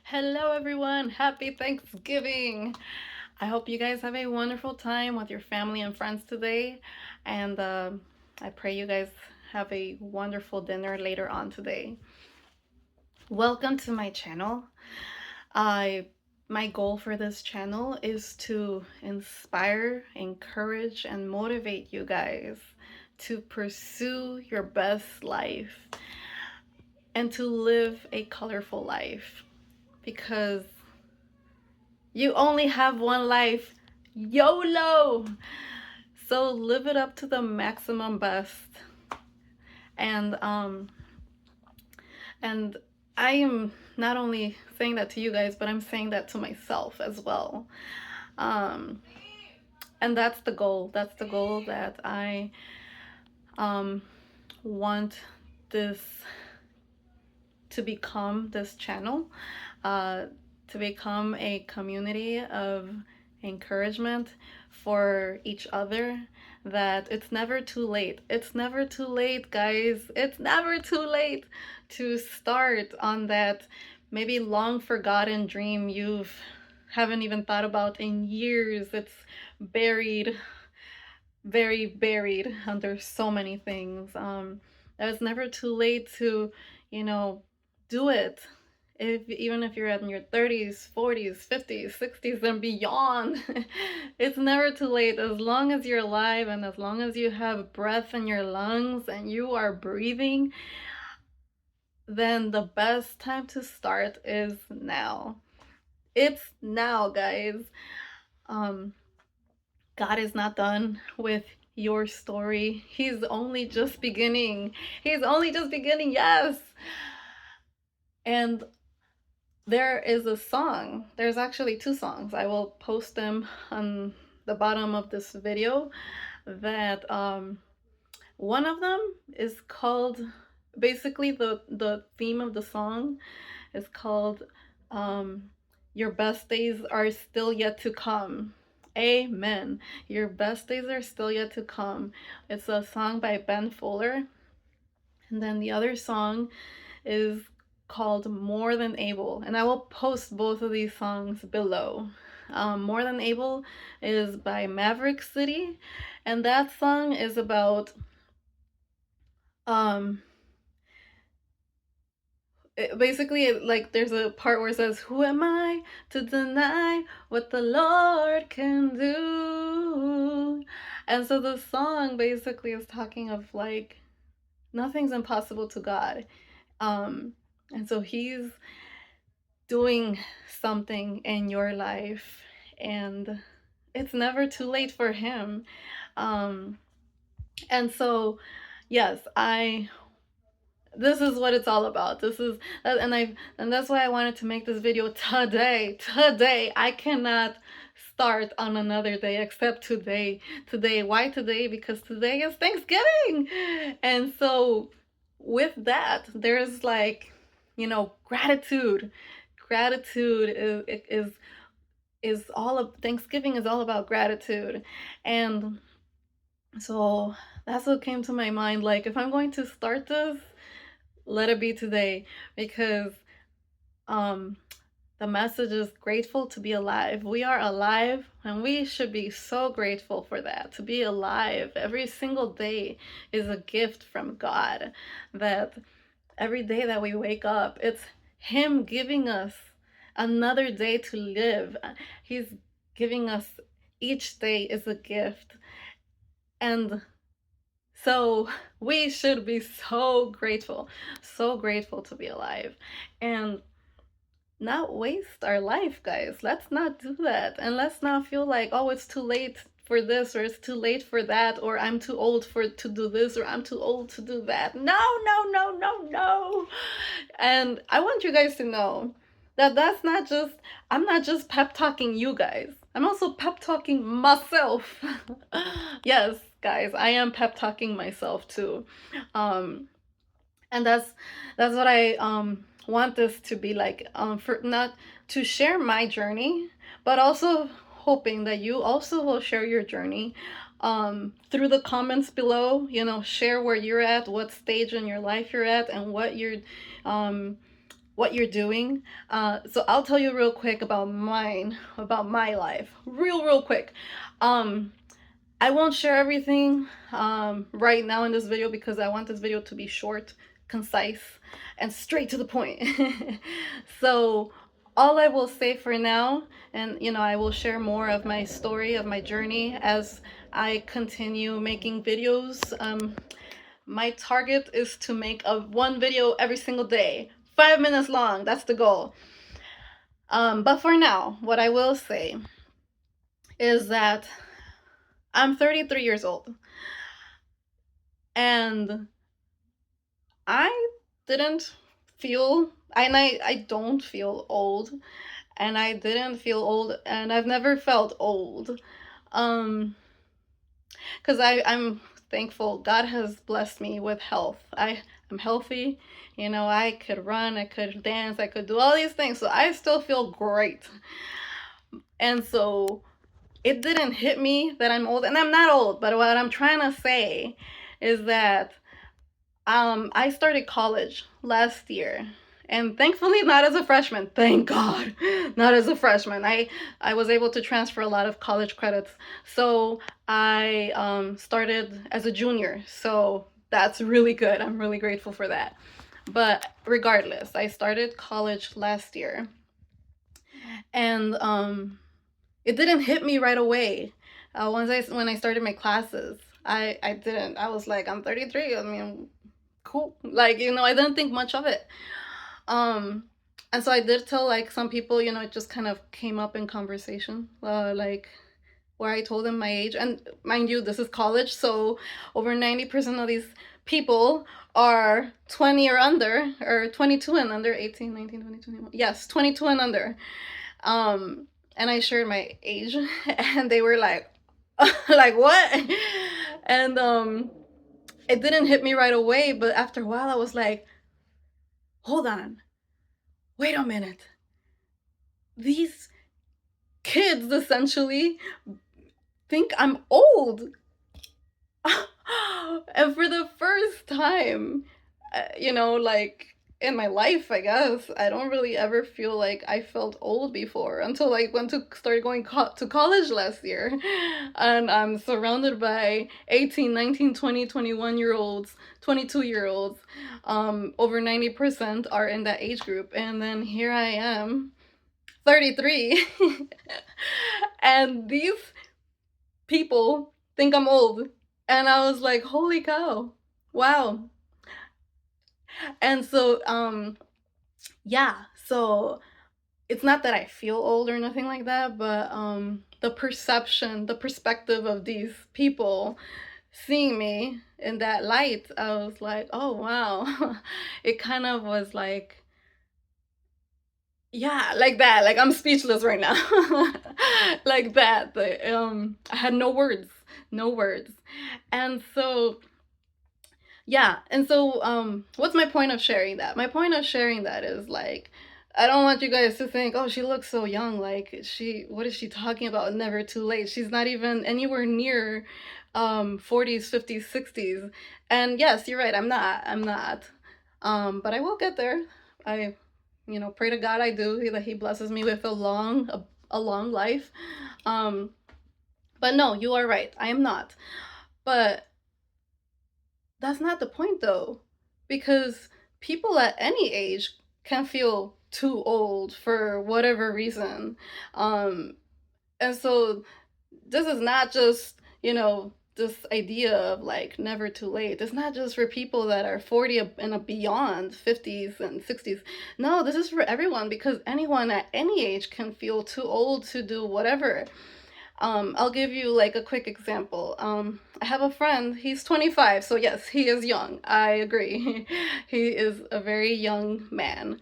Hello, everyone. Happy Thanksgiving. I hope you guys have a wonderful time with your family and friends today. And I pray you guys have a wonderful dinner later on today. Welcome to my channel. I my goal for this channel is to inspire, encourage, and motivate you guys to pursue your best life and to live a colorful life because you only have one life. YOLO! So live it up to the maximum best. And and I am not only saying that to you guys, but I'm saying that to myself as well. Um and that's the goal. That's the goal that I um want this to become, this channel, uh, to become a community of encouragement for each other, that it's never too late. It's never too late, guys. It's never too late to start on that maybe long forgotten dream you've haven't even thought about in years. It's buried, very buried under so many things. It's never too late to, you know, do it. If even if you're in your 30s, 40s, 50s, 60s, and beyond, it's never too late. As long as you're alive and as long as you have breath in your lungs and you are breathing, then the best time to start is now. It's now, guys. Um, God is not done with your story. He's only just beginning. He's only just beginning, yes. And there is a song. There's actually two songs. I will post them on the bottom of this video. That one of them is called, basically the theme of the song is called Your Best Days Are Still Yet to Come. Amen. Your best days are still yet to come. It's a song by Ben Fuller. And then the other song is called More Than Able. And I will post both of these songs below. More Than Able is by Maverick City. And that song is about um basically, like, there's a part where it says, who am I to deny what the Lord can do? And so the song basically is talking of, like, nothing's impossible to God. And so he's doing something in your life, and it's never too late for him. um and so, yes, I this is what it's all about. This is and that's why I wanted to make this video today. I cannot start on another day except today. Why today? Because today is Thanksgiving. And so with that, there's, like, gratitude is all of Thanksgiving is all about gratitude. And so that's what came to my mind, like, if I'm going to start this, let it be today, because um the message is grateful to be alive. We are alive, and we should be so grateful for that. To be alive every single day is a gift from God. That every day that we wake up, it's him giving us another day to live. He's giving us, each day is a gift. And so we should be so grateful to be alive, and not waste our life, guys. Let's not do that. And let's not feel like, oh, it's too late for this, or it's too late for that, or I'm too old to do this, or I'm too old to do that. No, no, no, no, no. And I want you guys to know that I'm not just pep talking you guys. I'm also pep talking myself. Yes, guys, I am pep talking myself too. Um and that's what I want this to be like, for not to share my journey, but also hoping that you also will share your journey through the comments below. Share where you're at, what stage in your life you're at, and what you're um what you're doing. So I'll tell you real quick about about my life, real quick. Um, I won't share everything right now in this video because I want this video to be short, concise, and straight to the point. So all I will say for now, and I will share more of my story, of my journey as I continue making videos. My target is to make one video every single day, 5 minutes long. That's the goal. But for now, what I will say is that I'm 33 years old, and I didn't I don't feel old, and I didn't feel old, and I've never felt old. Um, because I'm thankful God has blessed me with health. I'm healthy. I could run, I could dance, I could do all these things. So I still feel great. And so it didn't hit me that I'm old, and I'm not old, but what I'm trying to say is that I started college last year, and thankfully not as a freshman. Thank God, not as a freshman. I was able to transfer a lot of college credits, so I started as a junior. So that's really good. I'm really grateful for that. But regardless, I started college last year, and it didn't hit me right away. When I started my classes, I didn't. I was like, I'm 33. I mean, cool. Like, I didn't think much of it. Um, and so I did tell like some people, it just kind of came up in conversation, like where I told them my age. And mind you, this is college, so over 90% of these people are 20 or under, or 22 and under, 18, 19, 20, 21. Yes, 22 and under. Um, and I shared my age, and they were like, like what? And it didn't hit me right away, but after a while I was like, hold on, wait a minute. These kids essentially think I'm old. And for the first time, like in my life, I guess, I don't really ever feel like I felt old before until I went to start going to college last year. And I'm surrounded by 18, 19, 20, 21 year olds, 22 year olds. Over 90% are in that age group. And then here I am, 33. And these people think I'm old. And I was like, holy cow. Wow. And so, yeah, so it's not that I feel old or nothing like that, but the perception, the perspective of these people seeing me in that light, I was like, oh wow. It kind of was like, yeah, like that. Like I'm speechless right now. Like that. I had no words, no words. And so yeah, and so what's my point of sharing that? My point of sharing that is like, I don't want you guys to think, oh, she looks so young, like what is she talking about? Never too late. She's not even anywhere near 40s, 50s, 60s. And yes, you're right, I'm not. But I will get there. I pray to God I do, that he blesses me with a long life. Um but no, you are right. I am not. But that's not the point though, because people at any age can feel too old for whatever reason. Um, and so this is not just, this idea of like never too late. It's not just for people that are 40 and beyond, 50s and 60s. No, this is for everyone, because anyone at any age can feel too old to do whatever. I'll give you like a quick example. I have a friend, he's 25, so yes, he is young. I agree. He is a very young man.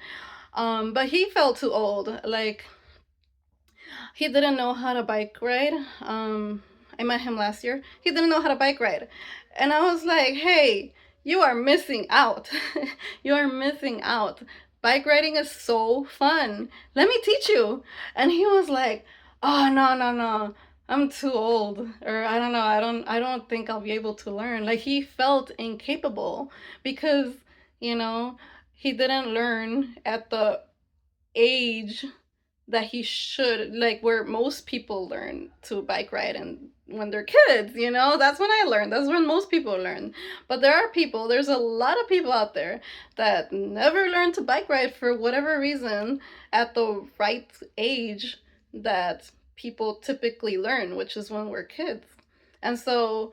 But he felt too old. Like, he didn't know how to bike ride. I met him last year. He didn't know how to bike ride. And I was like, hey, you are missing out. You are missing out. Bike riding is so fun. Let me teach you. And he was like, oh, no, no, no. I'm too old. Or I don't know. I don't think I'll be able to learn. Like, he felt incapable because, you know, he didn't learn at the age that he should, like where most people learn to bike ride, and when they're kids, that's when I learned, that's when most people learn. But there's a lot of people out there that never learned to bike ride for whatever reason at the right age that people typically learn, which is when we're kids. And so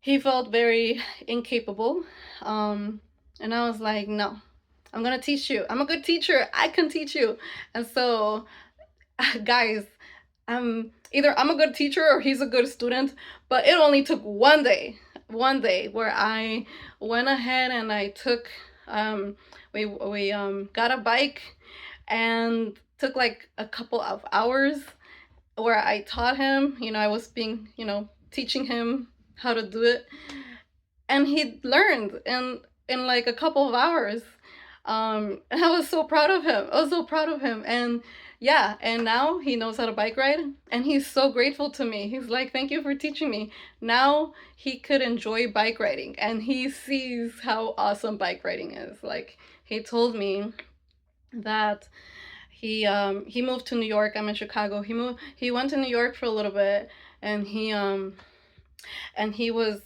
he felt very incapable. And I was like, no, I'm gonna teach you. I'm a good teacher. I can teach you. And so, guys, I'm a good teacher or he's a good student, but it only took one day where I went ahead and I took we got a bike and took like a couple of hours where I taught him, I was teaching him how to do it, and he learned in like a couple of hours. And I was so proud of him. I was so proud of him. And yeah, and now he knows how to bike ride, and he's so grateful to me. He's like, "Thank you for teaching me." Now he could enjoy bike riding, and he sees how awesome bike riding is. Like, he told me that he moved to New York. I'm in Chicago. He went to New York for a little bit, and he was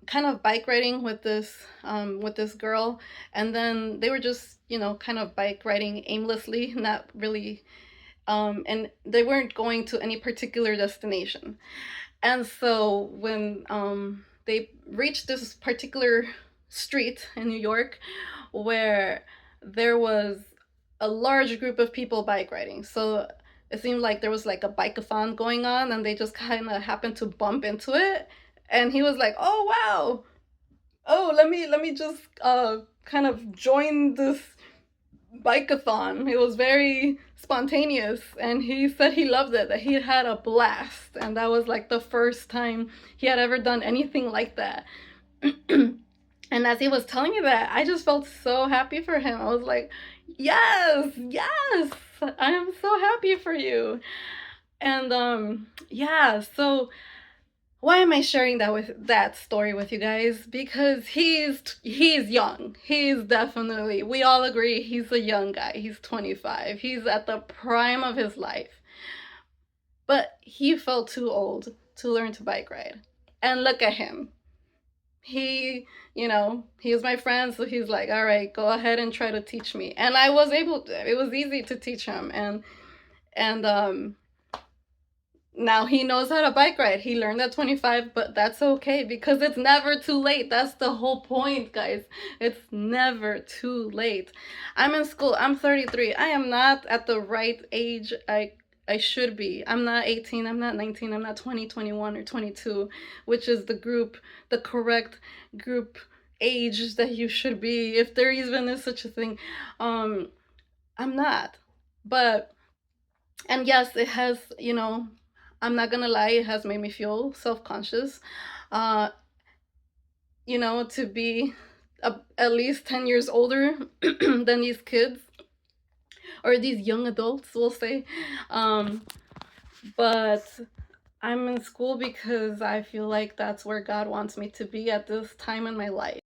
kind of bike riding with this girl, and then they were just kind of bike riding aimlessly, not really, and they weren't going to any particular destination. And so when they reached this particular street in New York where there was a large group of people bike riding. So it seemed like there was like a bike-a-thon going on, and they just kind of happened to bump into it. And he was like, "Oh wow, oh let me just kind of join this bike-a-thon." It was very spontaneous, and he said he loved it, that he had a blast, and that was like the first time he had ever done anything like that. And as he was telling me that, I just felt so happy for him. I was like, yes, yes, I am so happy for you. And yeah, so why am I sharing that story with you guys? Because he's young. He's definitely, we all agree, he's a young guy. He's 25. He's at the prime of his life. But he felt too old to learn to bike ride. And look at him. He was my friend, so he's like, "All right, go ahead and try to teach me." And I was able to. It was easy to teach him, and now he knows how to bike ride. He learned at 25, but that's okay because it's never too late. That's the whole point, guys. It's never too late. I'm in school. I'm 33. I am not at the right age I should be. I'm not 18, I'm not 19, I'm not 20, 21, or 22, which is the correct group age that you should be, if there even is such a thing. I'm not. But, and yes, it has, I'm not gonna lie, it has made me feel self-conscious. Uh, to be at least 10 years older than these kids, or these young adults, we'll say. But I'm in school because I feel like that's where God wants me to be at this time in my life.